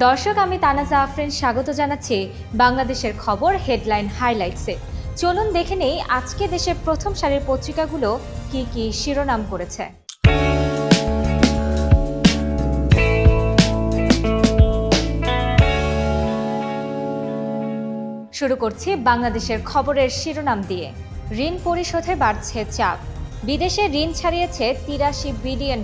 দর্শক, আমি তানাজা আফরিন স্বাগত জানাচ্ছি বাংলাদেশের খবর হেডলাইন হাইলাইটসে। চলুন দেখে নেই আজকে দেশের প্রথম সারির পত্রিকাগুলো কি কি শিরোনাম করেছে। শুরু করছি বাংলাদেশের খবরের শিরোনাম দিয়ে। ঋণ পরিশোধে বাড়ছে চাপ। বিদেশে ঋণ ছাড়িয়েছে $83 বিলিয়ন।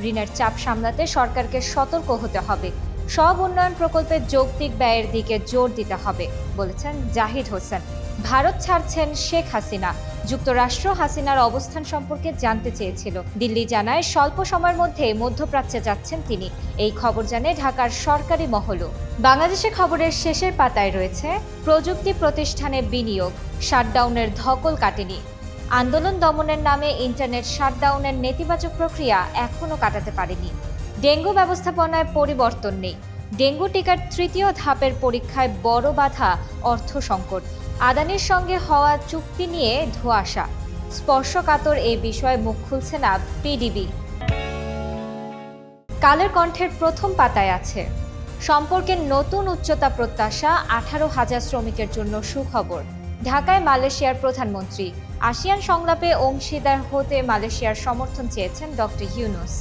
ঋণের চাপ সামলাতে সরকারকে সতর্ক হতে হবে। সব উন্নয়ন প্রকল্পের যৌক্তিক ব্যয়ের দিকে জোর দিতে হবে বলেছেন জাহিদ হোসেন। ভারত ছাড়ছেন শেখ হাসিনা। যুক্তরাষ্ট্র হাসিনার অবস্থান সম্পর্কে জানতে চেয়েছিল। দিল্লি জানায় স্বল্প সময়ের মধ্যে মধ্যপ্রাচ্যে যাচ্ছেন তিনি। এই খবর জানে ঢাকার সরকারি মহলও। বাংলাদেশের খবরের শেষের পাতায় রয়েছে প্রযুক্তি প্রতিষ্ঠানে বিনিয়োগ, শাটডাউনের ধকল কাটেনি। আন্দোলন দমনের নামে ইন্টারনেট শাটডাউনের নেতিবাচক প্রক্রিয়া এখনও কাটাতে পারেনি। ডেঙ্গু ব্যবস্থাপনায় পরিবর্তন নেই। ডেঙ্গু টিকার তৃতীয় ধাপের পরীক্ষায় বড় বাধা অর্থ সংকট। আদানির সঙ্গে হওয়া চুক্তি নিয়ে ধোঁয়াশা। স্পর্শকাতর এই বিষয়ে মুখ খুলছে না পিডিবি। কালের কণ্ঠের প্রথম পাতায় আছে সম্পর্কের নতুন উচ্চতা প্রত্যাশা, 18,000 শ্রমিকের জন্য সুখবর। ঢাকায় মালয়েশিয়ার প্রধানমন্ত্রী। আসিয়ান সংলাপে অংশীদার হতে মালয়েশিয়ার সমর্থন চেয়েছেন ডক্টর ইউনূস।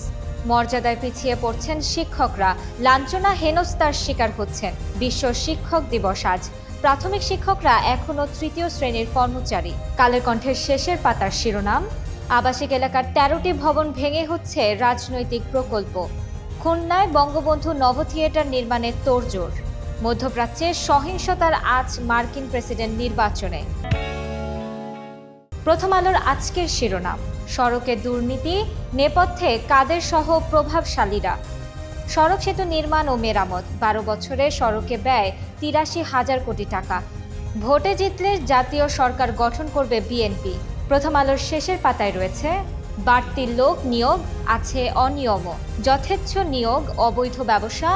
মর্যাদায় পিছিয়ে পড়ছেন শিক্ষকরা, লাঞ্ছনা হেনস্থার শিকার হচ্ছেন। বিশ্ব শিক্ষক দিবস আজ। প্রাথমিক শিক্ষকরা এখনও তৃতীয় শ্রেণীর কর্মচারী। কালের কণ্ঠের শেষের পাতার শিরোনাম আবাসিক এলাকার 13টি ভবন ভেঙে হচ্ছে রাজনৈতিক প্রকল্প। খুলনায় বঙ্গবন্ধু নভ থিয়েটার নির্মাণে তোড়জোড়। মধ্যপ্রাচ্যে সহিংসতার আজ মার্কিন প্রেসিডেন্ট নির্বাচনে। প্রথম আলোর আজকের শিরোনাম সড়কে দুর্নীতি, নেপথ্যে কাদের সহ প্রভাবশালীরা। সড়ক সেতু নির্মাণ ও মেরামত, 12 বছরে সড়কে ব্যয় 83,000 কোটি টাকা। ভোটে জিতলে জাতীয় সরকার গঠন করবে বিএনপি। প্রথম আলোর শেষের পাতায় রয়েছে বাড়তি লোক নিয়োগ, আছে অনিয়মও। যথেচ্ছ নিয়োগ, অবৈধ ব্যবসা,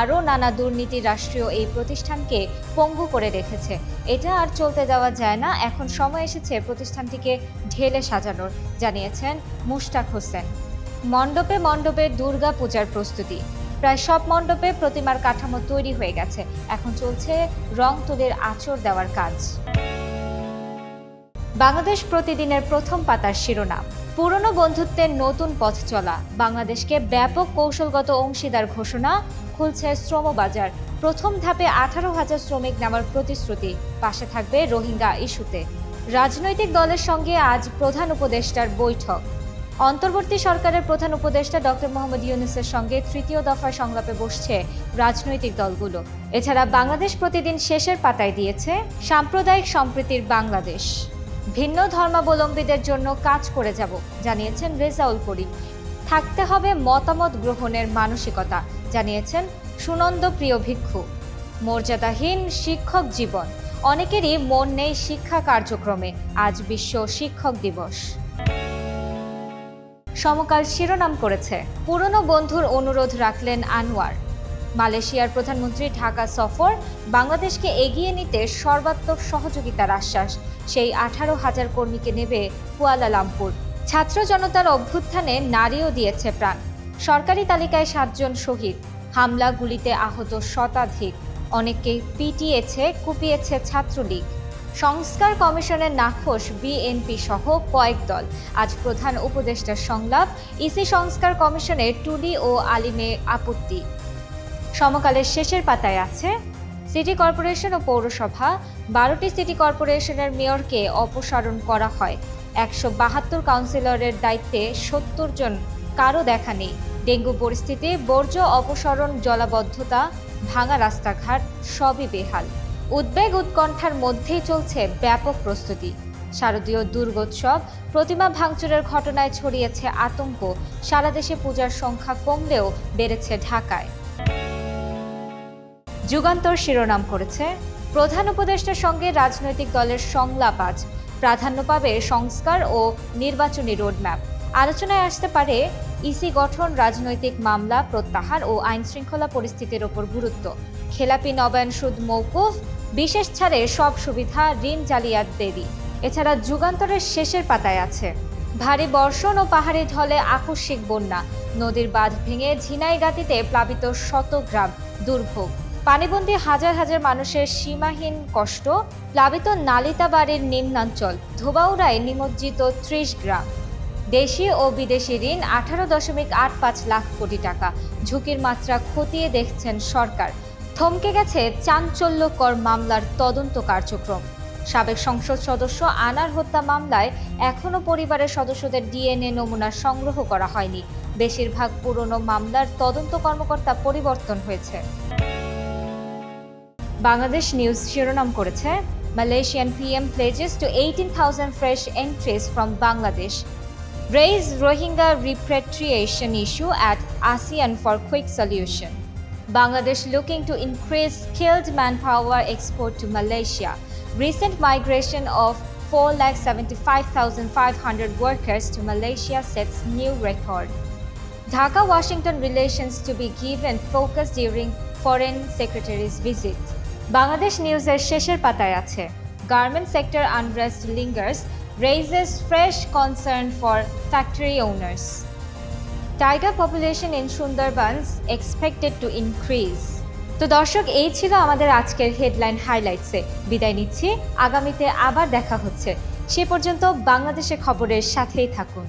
আরও নানা দুর্নীতি রাষ্ট্রীয় এই প্রতিষ্ঠানকে পঙ্গু করে রেখেছে। এটা আর চলতে দেওয়া যায় না। এখন সময় এসেছে প্রতিষ্ঠানটিকে ঢেলে সাজানোর, জানিয়েছেন মুশতাক হোসেন। মণ্ডপে মণ্ডপে দুর্গা পূজার প্রস্তুতি। প্রায় সব মণ্ডপে প্রতিমার কাঠামো তৈরি হয়ে গেছে। এখন চলছে রং তুলির আঁচড় দেওয়ার কাজ। বাংলাদেশ প্রতিদিনের প্রথম পাতার শিরোনাম পুরনো বন্ধুত্বের নতুন পথ চলা। বাংলাদেশকে ব্যাপক কৌশলগত অংশীদার ঘোষণা, খুলছে শ্রমবাজার। প্রথম ধাপে 18,000 শ্রমিক নেওয়ার প্রতিশ্রুতি। পাশে থাকবে রোহিঙ্গা ইস্যুতে। রাজনৈতিক দলের সঙ্গে আজ প্রধান উপদেষ্টার বৈঠক। অন্তর্বর্তী সরকারের প্রধান উপদেষ্টা ডক্টর মোহাম্মদ ইউনূসের সঙ্গে তৃতীয় দফার সংলাপে বসছে রাজনৈতিক দলগুলো। এছাড়া বাংলাদেশ প্রতিদিন শেষের পাতায় দিয়েছে সাম্প্রদায়িক সম্প্রীতির বাংলাদেশ। ভিন্ন ধর্মাবলম্বীদের জন্য কাজ করে যাব, জানিয়েছেন রেজাউল করিম। থাকতে হবে মতামত গ্রহণের মানসিকতা, জানিয়েছেন সুনন্দ প্রিয় ভিক্ষু। মর্যাদাহীন শিক্ষক জীবন, অনেকেরই মন নেই শিক্ষা কার্যক্রমে। আজ বিশ্ব শিক্ষক দিবস। সমকাল শিরোনাম করেছে পুরনো বন্ধুর অনুরোধ রাখলেন আনোয়ার। মালয়েশিয়ার প্রধানমন্ত্রী ঢাকা সফর, বাংলাদেশকে এগিয়ে নিতে সর্বাত্মক সহযোগিতার আশ্বাস। সেই 18,000 কর্মীকে নেবে কুয়ালালামপুর। ছাত্র জনতার অভ্যুত্থানে নারীও দিয়েছে প্রাণ। সরকারি তালিকায় 7 জন শহীদ। হামলা গুলিতে আহত শতাধিক। অনেককে পিটিয়েছে, কুপিয়েছে ছাত্রলীগ। সংস্কার কমিশনের নাখোশ বিএনপি সহ কয়েক দল। আজ প্রধান উপদেষ্টার সংলাপ। ইসি সংস্কার কমিশনে টুডি ও আলিমে আপত্তি। সমকালের শেষের পাতায় আছে সিটি কর্পোরেশন ও পৌরসভা। 12টি সিটি কর্পোরেশনের মেয়রকে অপসারণ করা হয়। 172 কাউন্সিলরের দায়িত্বে 70 জন, কারো দেখা নেই। ডেঙ্গু পরিস্থিতি, বর্জ্য অপসারণ, জলাবদ্ধতা, ভাঙা রাস্তাঘাট সবই বেহাল। উদ্বেগ উৎকণ্ঠার মধ্যেই চলছে ব্যাপক প্রস্তুতি। শারদীয় দুর্গোৎসব, প্রতিমা ভাঙচুরের ঘটনায় ছড়িয়েছে আতঙ্ক। সারা দেশে পূজার সংখ্যা কমলেও বেড়েছে ঢাকায়। যুগান্তর শিরোনাম করেছে প্রধান উপদেষ্টার সঙ্গে রাজনৈতিক দলের সংলাপ আজ। প্রাধান্য পাবে সংস্কার ও নির্বাচনী রোডম্যাপ। আলোচনায় আসতে পারে ইসি গঠন, রাজনৈতিক মামলা প্রত্যাহার ও আইন শৃঙ্খলা পরিস্থিতির ওপর গুরুত্ব। খেলাপি নবায়ন সুদ মওকুফ, বিশেষ ছাড়ে সব সুবিধা, ঋণ জালিয়াত দেরি। এছাড়া যুগান্তরের শেষের পাতায় আছে ভারী বর্ষণ ও পাহাড়ি ঢলে আকস্মিক বন্যা, নদীর বাঁধ ভেঙে ঝিনাইগাতিতে প্লাবিত শত গ্রাম, দুর্ভোগ, পানিবন্দী হাজার হাজার মানুষের সীমাহীন কষ্ট, প্লাবিত নালিতাবাড়ির নিম্নাঞ্চল, ধোবাউড়ায় নিমজ্জিত ৩০ গ্রাম। দেশি ও বিদেশি ঋণ 18.85 লাখ কোটি টাকা, ঝুঁকির মাত্রা খতিয়ে দেখছেন সরকার। থমকে গেছে চাঞ্চল্যকর মামলার তদন্ত কার্যক্রম। সাবেক সংসদ সদস্য আনার হত্যা মামলায় এখনও পরিবারের সদস্যদের ডিএনএ নমুনা সংগ্রহ করা হয়নি। বেশিরভাগ পুরনো মামলার তদন্ত কর্মকর্তা পরিবর্তন হয়েছে। বাংলাদেশ নিউজ শিরোনাম করেছে, Malaysian PM pledges to 18,000 fresh entries from Bangladesh. Raise Rohingya repatriation issue at ASEAN for quick solution. Bangladesh looking to increase skilled manpower export to Malaysia. Recent migration of 4,75,500 workers to Malaysia sets new record. Dhaka-Washington relations to be given focus during Foreign Secretary's visit. Bangladesh নিউজের শেষের পাতায় আছে, garment sector unrest লিঙ্গার্স, raises fresh concern for factory owners. Tiger population in Sundarbans expected to increase. তো দর্শক, এই ছিল আমাদের আজকের হেডলাইন হাইলাইটসে। বিদায় নিচ্ছি, আগামীতে আবার দেখা হচ্ছে। সে পর্যন্ত বাংলাদেশের খবরের সাথেই থাকুন।